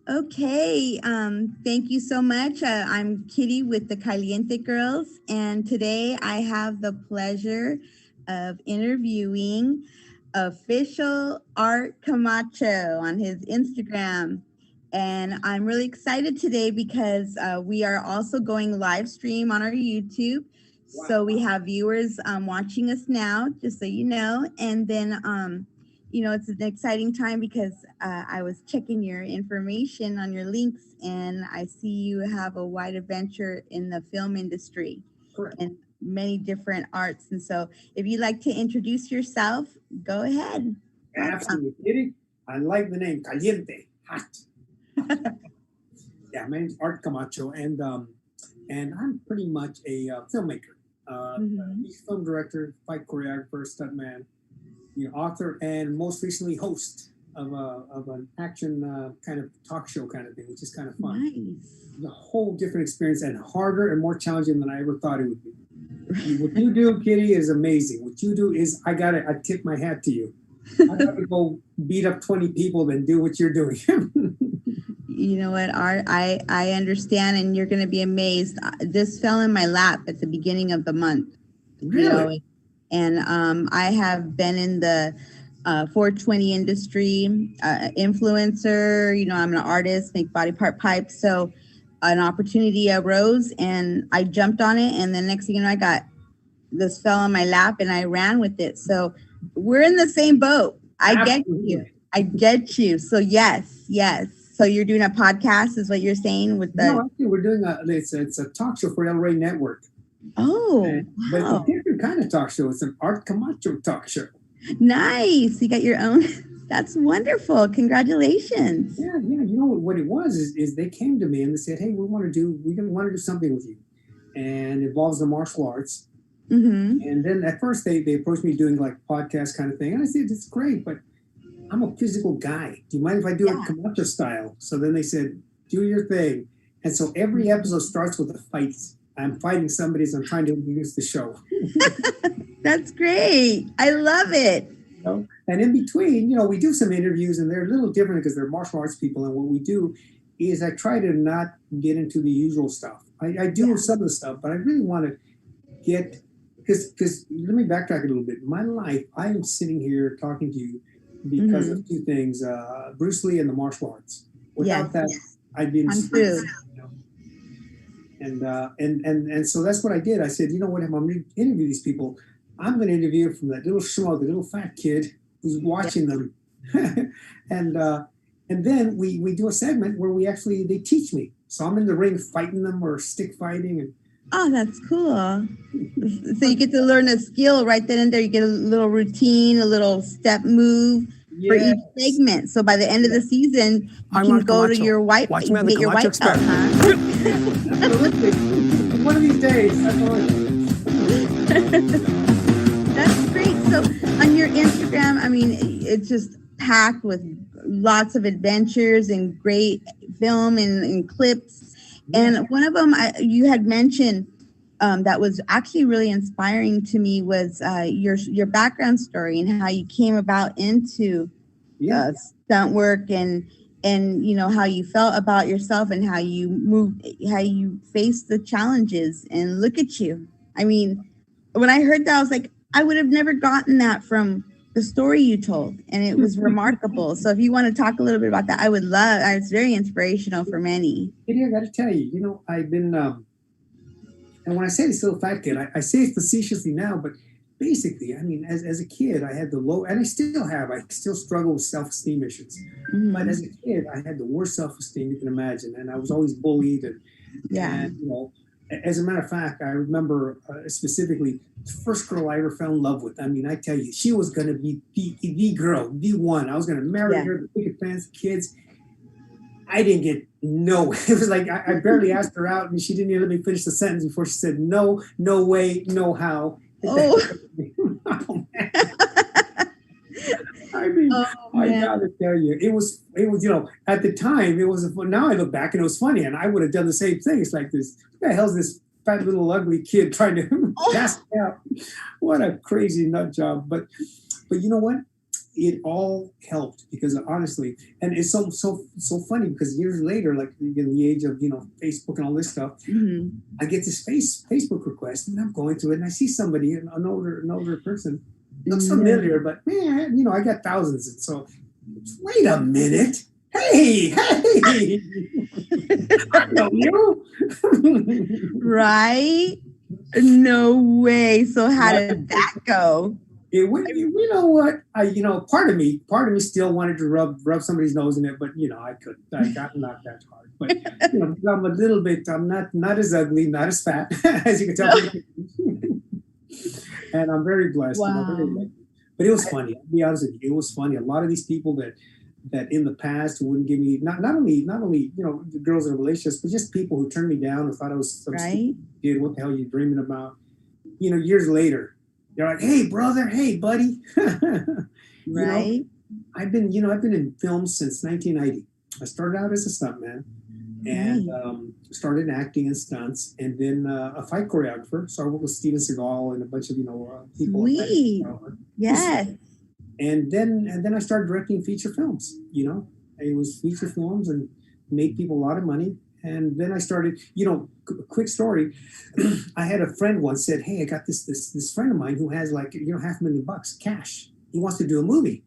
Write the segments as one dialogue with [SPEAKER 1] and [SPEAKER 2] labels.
[SPEAKER 1] Okay, thank you so much. I'm Kitty with the Caliente Girls, and today I have the pleasure of interviewing official Art Camacho on his Instagram. And I'm really excited today because we are also going live stream on our YouTube. So we have viewers watching us now, just so you know. And then it's an exciting time because I was checking your information on your links and I see you have a wide adventure in the film industry.
[SPEAKER 2] Correct.
[SPEAKER 1] And many different arts. And so if you'd like to introduce yourself, go ahead.
[SPEAKER 2] Absolutely, Kitty. I like the name Kaliente, hot. Yeah, my name's Art Camacho, and I'm pretty much a filmmaker, film director, fight choreographer, stuntman, author, and most recently host of an action kind of talk show kind of thing, which is kind of fun.
[SPEAKER 1] Nice.
[SPEAKER 2] It's a whole different experience and harder and more challenging than I ever thought it would be. What you do, Kitty, is amazing. What you do is I tip my hat to you. I gotta go beat up 20 people than do what you're doing.
[SPEAKER 1] You know what, Art? I understand, and you're going to be amazed. This fell in my lap at the beginning of the month.
[SPEAKER 2] Really?
[SPEAKER 1] And I have been in the 420 industry, influencer. I'm an artist, make body part pipes. So an opportunity arose, and I jumped on it. And the next thing you know, I got this fell on my lap, and I ran with it. So we're in the same boat. I get you. So yes. So you're doing a podcast, is what you're saying with the?
[SPEAKER 2] No, actually, we're doing it's a talk show for El Rey Network.
[SPEAKER 1] Oh, wow.
[SPEAKER 2] But it's a different kind of talk show. It's an Art Camacho talk show.
[SPEAKER 1] Nice. You got your own. That's wonderful. Congratulations.
[SPEAKER 2] Yeah. You know what it was is they came to me and they said, "Hey, we want to do something with you, and it involves the martial arts."
[SPEAKER 1] Mm-hmm.
[SPEAKER 2] And then at first they approached me doing like podcast kind of thing, and I said, "It's great, but I'm a physical guy. Do you mind if I do it Camacho style?" So then they said, "Do your thing." And so every episode starts with a fight. I'm fighting somebody as I'm trying to introduce the show.
[SPEAKER 1] That's great. I love it.
[SPEAKER 2] And in between, we do some interviews, and they're a little different because they're martial arts people. And what we do is I try to not get into the usual stuff. I do some of the stuff, but I really want to get, because let me backtrack a little bit. My life, I am sitting here talking to you because of two things, Bruce Lee and the martial arts. Without that, I'd be in the And so that's what I did. I said, you know what, if I'm going to interview these people, I'm going to interview from that little schmo, the little fat kid who's watching them. and then we do a segment where they teach me. So I'm in the ring fighting them or stick fighting. And
[SPEAKER 1] oh, that's cool. So you get to learn a skill right then and there. You get a little routine, a little step move for each segment. So by the end of the season, you can go to your white belt, huh?
[SPEAKER 2] One of these days.
[SPEAKER 1] That's great. So on your Instagram, I mean, it's just packed with lots of adventures and great film and clips. And one of them you had mentioned that was actually really inspiring to me was your background story and how you came about into stunt work and how you felt about yourself and how you faced the challenges. And look at you. I mean, when I heard that, I was like, I would have never gotten that from the story you told, and it was remarkable. So if you want to talk a little bit about that, I would love. It's very inspirational for many.
[SPEAKER 2] I got to tell you, I've been, and when I say this little fat kid, I say it facetiously now, but basically, I mean, as a kid, I had the low, and I still struggle with self-esteem issues. Mm-hmm. But as a kid, I had the worst self-esteem you can imagine, and I was always bullied, and as a matter of fact, I remember specifically the first girl I ever fell in love with. I mean, I tell you, she was going to be the girl, the one. I was going to marry her, the picket fence, kids. I didn't get no. It was like I barely asked her out, and she didn't even let me finish the sentence before she said no way, no how.
[SPEAKER 1] Oh,
[SPEAKER 2] oh man. I mean, I gotta tell you, it was, at the time, it was, now I look back and it was funny, and I would have done the same thing. It's like this, what the hell's this fat little ugly kid trying to pass me out? What a crazy nut job. But you know what? it all helped because honestly, and it's so funny because years later, like in the age of Facebook and all this stuff, I get this Facebook request and I'm going through it and I see somebody, an older person, looks familiar, but man, I got thousands. And so, wait a minute. Hey, I know you.
[SPEAKER 1] Right? No way. So how did that go?
[SPEAKER 2] It went, you know what? Part of me still wanted to rub somebody's nose in it, but I couldn't. I got not that hard. But I'm a little bit. I'm not as ugly, not as fat as you can tell. And I'm very blessed.
[SPEAKER 1] Wow.
[SPEAKER 2] Very lucky. But it was funny. I'll be honest with you, it was funny. A lot of these people that in the past who wouldn't give me not only the girls in relationships, but just people who turned me down and thought I was some
[SPEAKER 1] right.
[SPEAKER 2] Dude, what the hell are you dreaming about? Years later, they're like, "Hey, brother, hey, buddy."
[SPEAKER 1] Right.
[SPEAKER 2] I've been in films since 1990. I started out as a stuntman and started acting in stunts, and then a fight choreographer. So I worked with Steven Seagal and a bunch of people.
[SPEAKER 1] Sweet. Yes.
[SPEAKER 2] And then I started directing feature films. It was feature films and made people a lot of money. And then I started, quick story. I had a friend once said, "Hey, I got this friend of mine who has like, $500,000 cash. He wants to do a movie.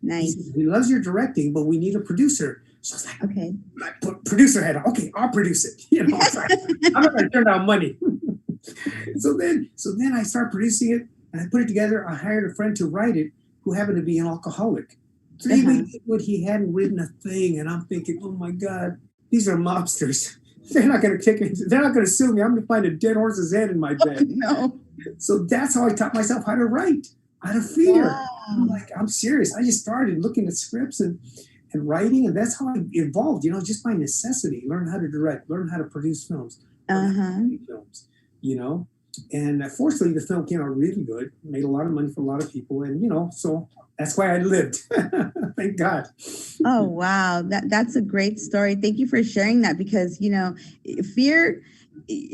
[SPEAKER 1] Nice.
[SPEAKER 2] He loves your directing, but we need a producer." So I was like,
[SPEAKER 1] okay.
[SPEAKER 2] I put producer hat on. Okay, I'll produce it. I'm not going to turn down money. So then I started producing it and I put it together. I hired a friend to write it who happened to be an alcoholic. 3 weeks into it, he hadn't written a thing. And I'm thinking, oh my God, these are mobsters. They're not going to kick me. They're not going to sue me. I'm going to find a dead horse's head in my bed.
[SPEAKER 1] No.
[SPEAKER 2] So that's how I taught myself how to write, out of fear.
[SPEAKER 1] Wow.
[SPEAKER 2] I'm serious. I just started looking at scripts and writing, and that's how I evolved, just by necessity. Learn how to direct, learn how to produce films. Films, And fortunately, the film came out really good, made a lot of money for a lot of people, and so that's why I lived. Thank God.
[SPEAKER 1] Oh wow, that's a great story. Thank you for sharing that because fear.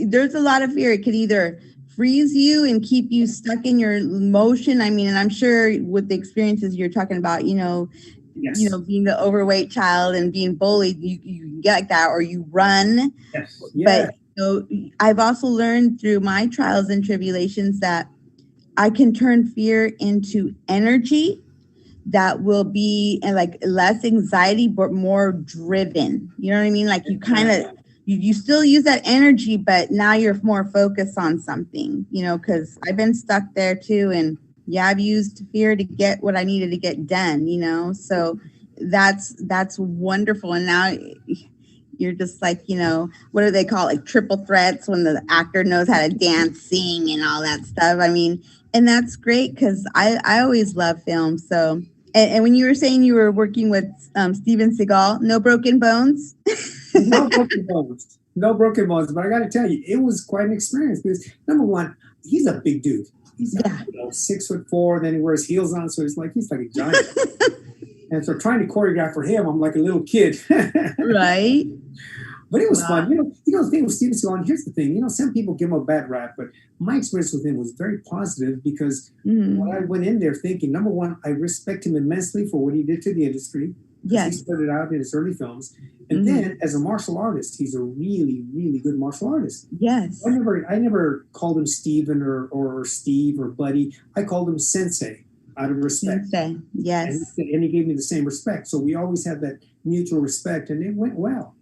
[SPEAKER 1] There's a lot of fear. It could either freeze you and keep you stuck in your emotion. I mean, and I'm sure with the experiences you're talking about,
[SPEAKER 2] yes.
[SPEAKER 1] Being the overweight child and being bullied, you get like that, or you run.
[SPEAKER 2] Yes. Yeah.
[SPEAKER 1] But I've also learned through my trials and tribulations that I can turn fear into energy that will be like less anxiety, but more driven. You know what I mean? Like you kind of, you still use that energy, but now you're more focused on something, because I've been stuck there too. And I've used fear to get what I needed to get done, so that's wonderful. And now you're just like, what do they call it? Like triple threats when the actor knows how to dance, sing, and all that stuff. I mean, and that's great because I always love film. So, and when you were saying you were working with Steven Seagal, no broken bones?
[SPEAKER 2] No broken bones. No broken bones. But I got to tell you, it was quite an experience because number one, he's a big dude. He's 6'4", then he wears heels on, so he's like a giant. And so trying to choreograph for him, I'm like a little kid.
[SPEAKER 1] Right.
[SPEAKER 2] But it was fun. The thing with Steven Seagal, and here's the thing, some people give him a bad rap, but my experience with him was very positive because when I went in there thinking, number one, I respect him immensely for what he did to the industry. Yes. He started out in his early films. And then as a martial artist, he's a really, really good martial artist.
[SPEAKER 1] Yes.
[SPEAKER 2] I never called him Steven or Steve or Buddy. I called him Sensei out of respect.
[SPEAKER 1] Sensei. Yes.
[SPEAKER 2] And he gave me the same respect. So we always had that mutual respect and it went well,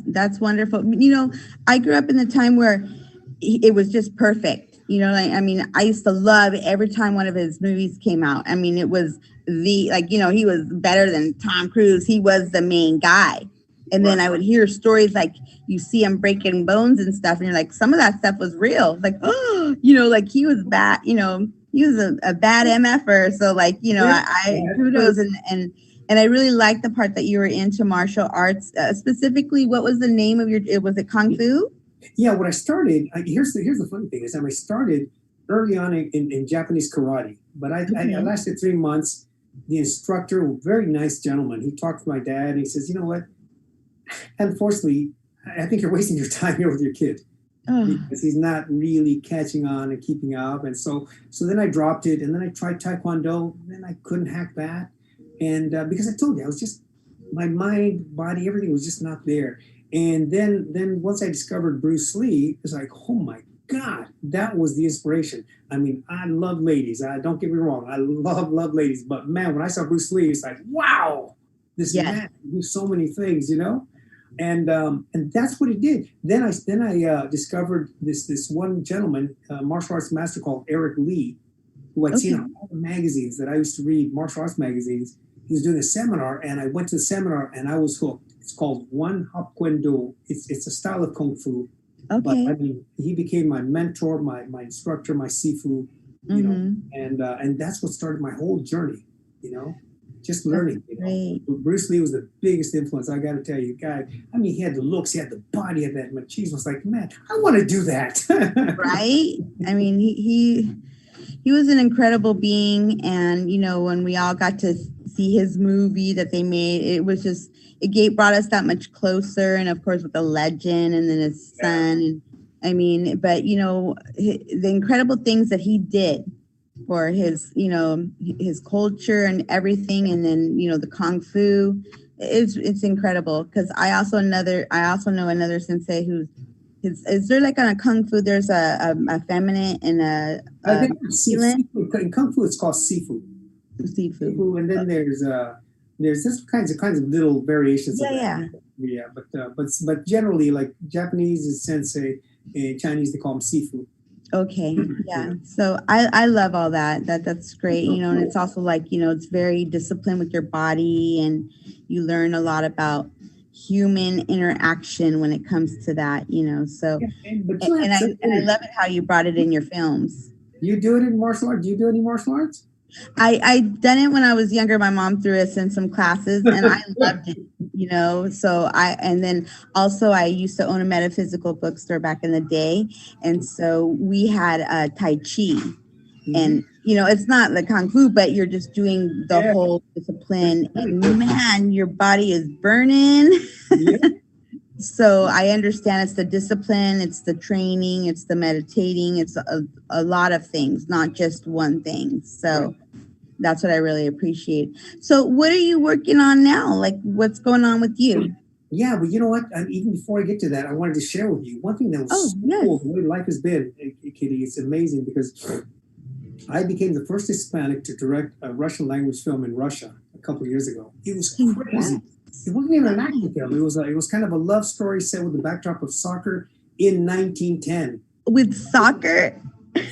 [SPEAKER 1] That's wonderful. I grew up in the time where it was just perfect. I mean, I used to love every time one of his movies came out. I mean, it was he was better than Tom Cruise. He was the main guy. And then I would hear stories like you see him breaking bones and stuff. And you're like, some of that stuff was real. Like, like he was bad, he was a bad MFer. So like, I kudos and I really liked the part that you were into martial arts. Specifically, what was the name of was it Kung Fu?
[SPEAKER 2] Yeah, when I started, here's the funny thing is I started early on in Japanese karate, but I lasted 3 months. The instructor, very nice gentleman, he talked to my dad and he says, you know what? Unfortunately, I think you're wasting your time here with your kid.
[SPEAKER 1] Oh,
[SPEAKER 2] because he's not really catching on and keeping up. And so then I dropped it, and then I tried Taekwondo, and then I couldn't hack that. And because I told you, I was just, my mind, body, everything was just not there. And then once I discovered Bruce Lee, it's like, oh my God, that was the inspiration. I mean, I love ladies. Don't get me wrong. I love ladies. But man, when I saw Bruce Lee, it's like, wow, this
[SPEAKER 1] yes.
[SPEAKER 2] man can do so many things, you know? And that's what it did. Then I discovered this one gentleman, martial arts master called Eric Lee, who I'd seen in all the magazines that I used to read, martial arts magazines. He was doing a seminar, and I went to the seminar, and I was hooked. It's called One Hop Kuen Do. It's a style of kung fu.
[SPEAKER 1] Okay.
[SPEAKER 2] But I mean, he became my mentor, my instructor, my sifu, you know, and that's what started my whole journey, you know, just learning. You know? Bruce Lee was the biggest influence. I got to tell you, guy. I mean, he had the looks, he had the body, he had that machismo. Was like, man, I want to do that.
[SPEAKER 1] Right. I mean, he was an incredible being, and you know, when we all got to see his movie that they made, it was just, brought us that much closer. And of course with the legend and then his son. And I mean, but you know, the incredible things that he did for his, you know, his culture and everything. And then, you know, the Kung Fu, it's incredible. Cause I also know another sensei who's, is there like on a Kung Fu, there's a feminine and a
[SPEAKER 2] I think in Kung Fu, it's called Sifu.
[SPEAKER 1] Seafood.
[SPEAKER 2] And then there's just kinds of little variations of that. But generally, like Japanese is sensei, and Chinese they call them Sifu.
[SPEAKER 1] Okay, yeah. So I love all that. That's great. You know, and it's also like, you know, it's very disciplined with your body, and you learn a lot about human interaction when it comes to that. You know, so and I love it how you brought it in your films.
[SPEAKER 2] You do it in martial arts? Do you do any martial arts?
[SPEAKER 1] I done it when I was younger. My mom threw us in some classes, and I loved it, you know. So and then also I used to own a metaphysical bookstore back in the day, and so we had Tai Chi, and you know, it's not the Kung Fu, but you're just doing the whole discipline, and man, your body is burning. So I understand it's the discipline, it's the training, it's the meditating, it's a lot of things, not just one thing. So that's what I really appreciate. So what are you working on now? Like, what's going on with you?
[SPEAKER 2] Yeah, but you know what? Even before I get to that, I wanted to share with you one thing that was cool, the way life has been, Kitty. It's amazing because I became the first Hispanic to direct a Russian language film in Russia a couple of years ago. It was crazy. It wasn't even an action film. It was kind of a love story set with the backdrop of soccer in 1910.
[SPEAKER 1] With soccer?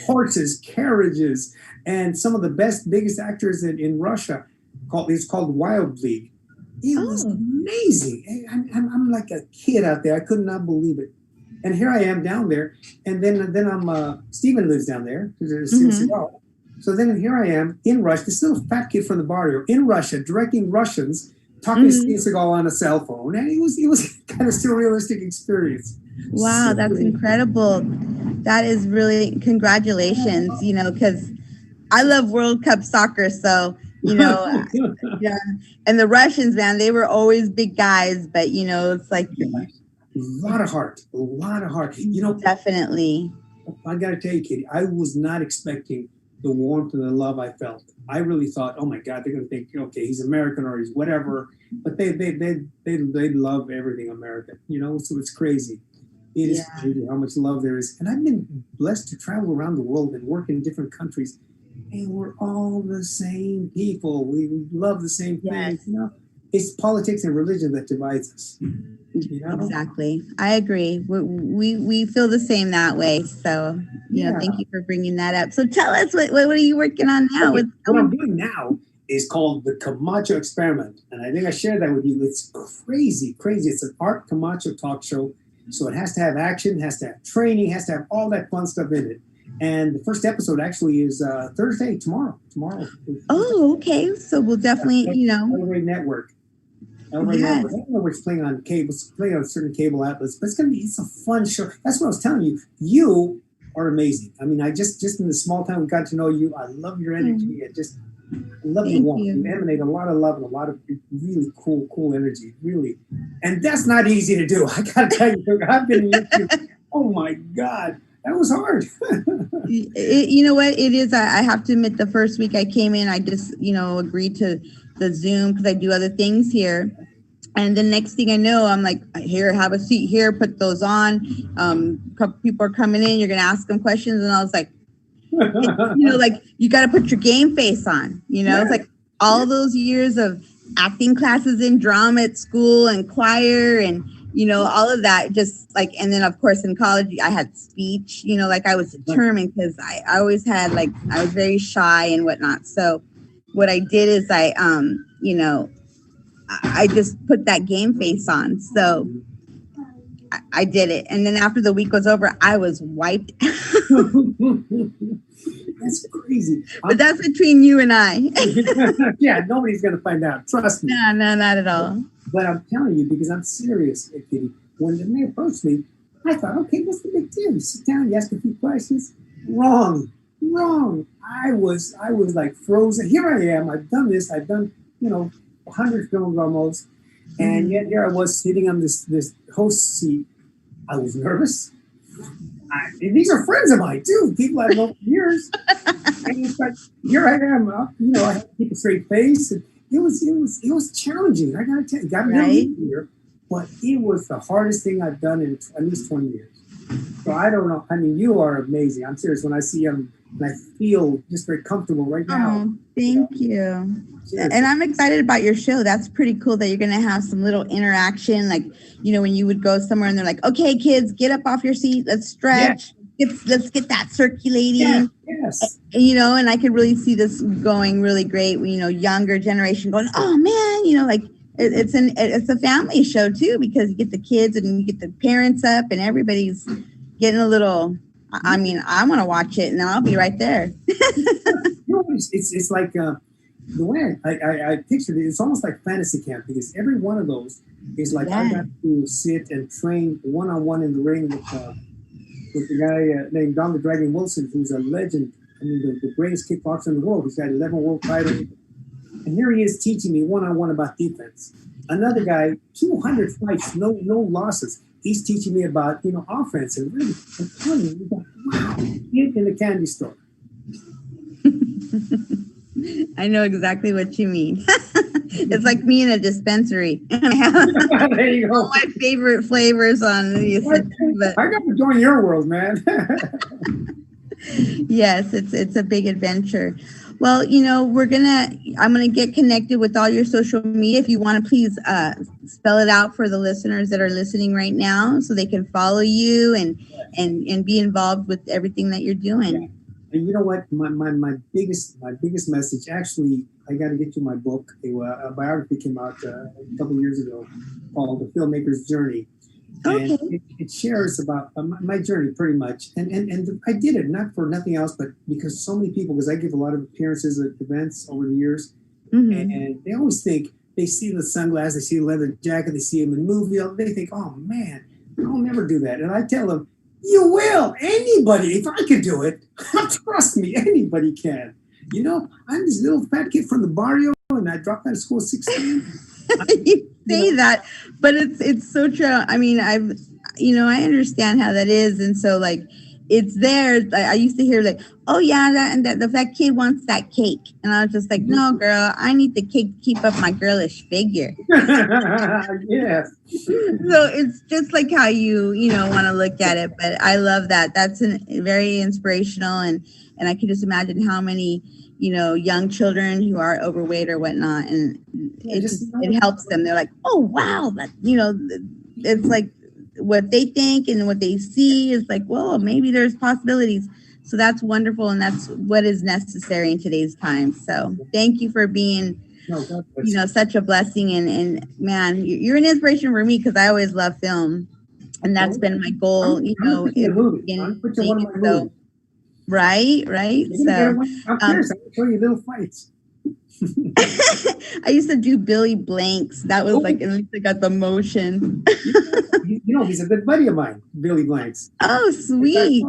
[SPEAKER 2] Horses, carriages, and some of the biggest actors in Russia. It's called Wild League. It was amazing. I'm like a kid out there. I could not believe it. And here I am down there. And then I'm Steven lives down there. So then here I am in Russia, this little fat kid from the barrio in Russia, directing Russians, talking to Steven Seagal on a cell phone. And it was kind of surrealistic experience.
[SPEAKER 1] Wow, that's incredible. That is really, congratulations, you know, because I love World Cup soccer. So, you know, and the Russians, man, they were always big guys. But, you know, it's like
[SPEAKER 2] a lot of heart. You know,
[SPEAKER 1] definitely.
[SPEAKER 2] I got to tell you, Kitty, I was not expecting the warmth and the love I felt. I really thought, oh my God, they're going to think, okay, he's American or he's whatever. But they love everything American, you know, so it's crazy. It is crazy how much love there is. And I've been blessed to travel around the world and work in different countries. And we're all the same people. We love the same things. You know, it's politics and religion that divides us. You know?
[SPEAKER 1] Exactly. I agree. We feel the same that way. So, you know, thank you for bringing that up. So tell us, what are you working on now?
[SPEAKER 2] What I'm doing now is called the Camacho Experiment. And I think I shared that with you. It's crazy. It's an Art Camacho talk show. So it has to have action, has to have training, has to have all that fun stuff in it. And the first episode actually is Thursday, tomorrow.
[SPEAKER 1] Oh, okay. So we'll definitely, you know.
[SPEAKER 2] El Rey Network. I don't know what's playing on cable. It's playing on certain cable outlets, but it's a fun show. That's what I was telling you. You are amazing. I mean, I just in the small time we got to know you. I love your energy. I love your warmth. You emanate a lot of love and a lot of really cool energy. Really, and that's not easy to do. I gotta tell you, I've been in YouTube. Oh my God, that was hard.
[SPEAKER 1] You know what it is? I have to admit, the first week I came in, I just, agreed to the Zoom because I do other things here. And the next thing I know, I'm like, here, have a seat here, put those on. A couple people are coming in, you're going to ask them questions. And I was like, like you got to put your game face on,
[SPEAKER 2] Yeah.
[SPEAKER 1] It's like all those years of acting classes in drama at school and choir and, all of that, just like, and then of course in college, I had speech, like I was determined because I always had I was very shy and whatnot. So what I did is I just put that game face on. So I did it. And then after the week was over, I was wiped.
[SPEAKER 2] That's crazy.
[SPEAKER 1] But that's between you and I.
[SPEAKER 2] Yeah, nobody's going to find out. Trust me.
[SPEAKER 1] No, not at all.
[SPEAKER 2] But I'm telling you, because I'm serious, Kitty. When they approached me, I thought, okay, what's the big deal? You sit down, you ask a few questions. Wrong. I was like frozen. Here I am. I've done this. I've done, 100 films almost. And yet here I was sitting on this host seat. I was nervous. And these are friends of mine too, people I've known for years. And it's like, here I am, I have to keep a straight face. And it was challenging. I gotta tell you, got
[SPEAKER 1] right?
[SPEAKER 2] Here, but it was the hardest thing I've done in at least 20 years. So I don't know. I mean, you are amazing. I'm serious. When I see them, and I feel just very comfortable right now.
[SPEAKER 1] Oh, thank you. And I'm excited about your show. That's pretty cool that you're going to have some little interaction. Like, when you would go somewhere and they're like, okay, kids, get up off your seat. Let's stretch. Yeah. Let's get that circulating.
[SPEAKER 2] Yeah. Yes.
[SPEAKER 1] And I could really see this going really great. Younger generation going, oh man, it's a family show too, because you get the kids and you get the parents up and everybody's getting a little, I mean, I want to watch it and I'll be right there.
[SPEAKER 2] It's like the way I pictured it, it's almost like fantasy camp, because every one of those is like, I got to sit and train one-on-one in the ring with the guy named Don the Dragon Wilson, who's a legend. I mean, the greatest kickboxer in the world. He's got 11 world titles. And here he is teaching me one-on-one about defense. Another guy, 200 fights, no losses. He's teaching me about, offense. And really, I'm telling you, wow, get in the candy store.
[SPEAKER 1] I know exactly what you mean. It's like me in a dispensary. I have
[SPEAKER 2] there you go.
[SPEAKER 1] All my favorite flavors on these.
[SPEAKER 2] I got to join your world, man.
[SPEAKER 1] Yes, it's a big adventure. Well, I'm gonna get connected with all your social media. If you want to, please spell it out for the listeners that are listening right now, so they can follow you and be involved with everything that you're doing.
[SPEAKER 2] Yeah. And you know what? My biggest message. Actually, I got to get you my book. A biography came out a couple of years ago called "The Filmmaker's Journey."
[SPEAKER 1] Okay.
[SPEAKER 2] And it shares about my journey pretty much. And I did it not for nothing else, but because so many people, because I give a lot of appearances at events over the years, and they always think, they see the sunglasses, they see the leather jacket, they see him in the movie, they think, oh man, I'll never do that. And I tell them, you will. Anybody, if I could do it, trust me, anybody can. I'm this little fat kid from the barrio, and I dropped out of school at 16.
[SPEAKER 1] You say that, but it's so true. I mean, I understand how that is, and so it's there. I used to hear oh yeah, that the fat kid wants that cake, and I was just like, no, girl, I need the cake to keep up my girlish figure.
[SPEAKER 2] Yes.
[SPEAKER 1] So it's just like how you want to look at it, but I love that. That's very inspirational, and I can just imagine how many young children who are overweight or whatnot, and it helps them. They're like, oh wow, that it's like what they think and what they see is like, well, maybe there's possibilities. So that's wonderful, and that's what is necessary in today's time. So thank you for being such a blessing, and man, you're an inspiration for me, because I always love film, and that's been my goal. Right. So
[SPEAKER 2] I'm curious. I can show you little fights.
[SPEAKER 1] I used to do Billy Blanks. That was at least I got the motion.
[SPEAKER 2] He's a good buddy of mine, Billy Blanks.
[SPEAKER 1] Oh, sweet.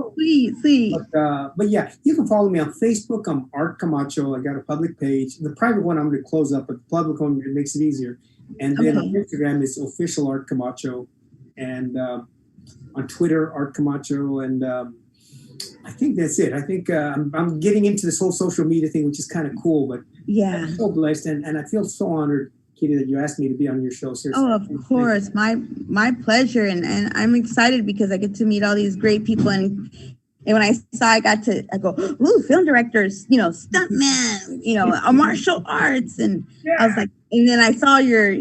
[SPEAKER 2] But yeah, you can follow me on Facebook. I'm Art Camacho. I got a public page. The private one I'm going to close up, but the public one, it makes it easier. And then on Instagram is official Art Camacho. And on Twitter, Art Camacho, and I think that's it. I think I'm getting into this whole social media thing, which is kind of cool. But
[SPEAKER 1] Yeah.
[SPEAKER 2] I'm so blessed, and I feel so honored, Kitty, that you asked me to be on your show. Seriously.
[SPEAKER 1] Oh, of course, my pleasure, and I'm excited because I get to meet all these great people, and when I saw, I go, ooh, film directors, stuntman, martial arts, and
[SPEAKER 2] Yeah.
[SPEAKER 1] I was like, and then I saw your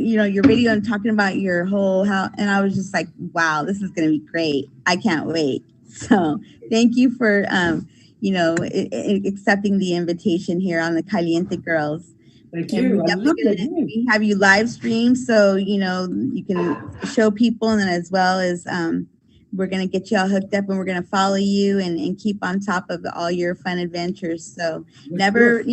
[SPEAKER 1] video and talking about your whole how, and I was just like, wow, this is gonna be great. I can't wait. So thank you for accepting the invitation here on the KalienteGirls.
[SPEAKER 2] Thank
[SPEAKER 1] And
[SPEAKER 2] you.
[SPEAKER 1] we definitely have you live stream, so you can show people, and then as well as we're gonna get you all hooked up, and we're gonna follow you and keep on top of all your fun adventures. So never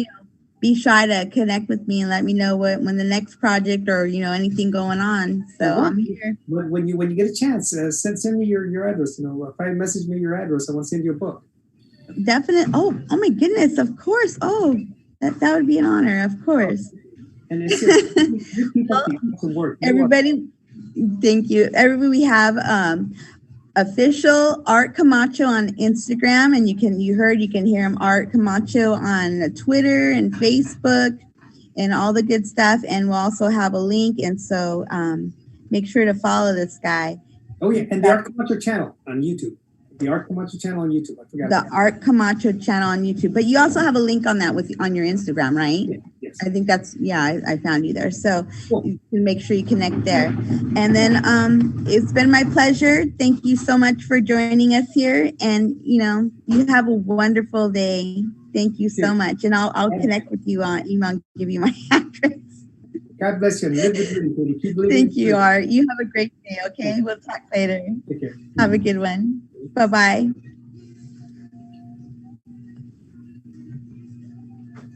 [SPEAKER 1] be shy to connect with me and let me know when the next project or anything going on. So I'm here.
[SPEAKER 2] When you get a chance, send me your address. If message me your address, I want to send you a book.
[SPEAKER 1] Definitely. Oh my goodness! Of course. Oh, that would be an honor. Of course.
[SPEAKER 2] And it's just,
[SPEAKER 1] well,
[SPEAKER 2] work.
[SPEAKER 1] Everybody, thank you. Everybody, we have official Art Camacho on Instagram, and you can hear him, Art Camacho, on Twitter and Facebook and all the good stuff. And we'll also have a link, and so make sure to follow this guy.
[SPEAKER 2] Oh yeah, and the Art Camacho channel on YouTube. The Art Camacho channel on YouTube. I forgot.
[SPEAKER 1] The Art Camacho channel on YouTube, but you also have a link on that on your Instagram, right?
[SPEAKER 2] Yeah, yes.
[SPEAKER 1] I think that's I found you there, so cool. You can make sure you connect there. And then it's been my pleasure. Thank you so much for joining us here, and you have a wonderful day. Thank you so much, and I'll connect with you on email and give you my address.
[SPEAKER 2] God bless you. And live with you.
[SPEAKER 1] Thank you, Art. You have a great day. Okay, we'll talk later.
[SPEAKER 2] Take care.
[SPEAKER 1] Have a good one. Bye-bye.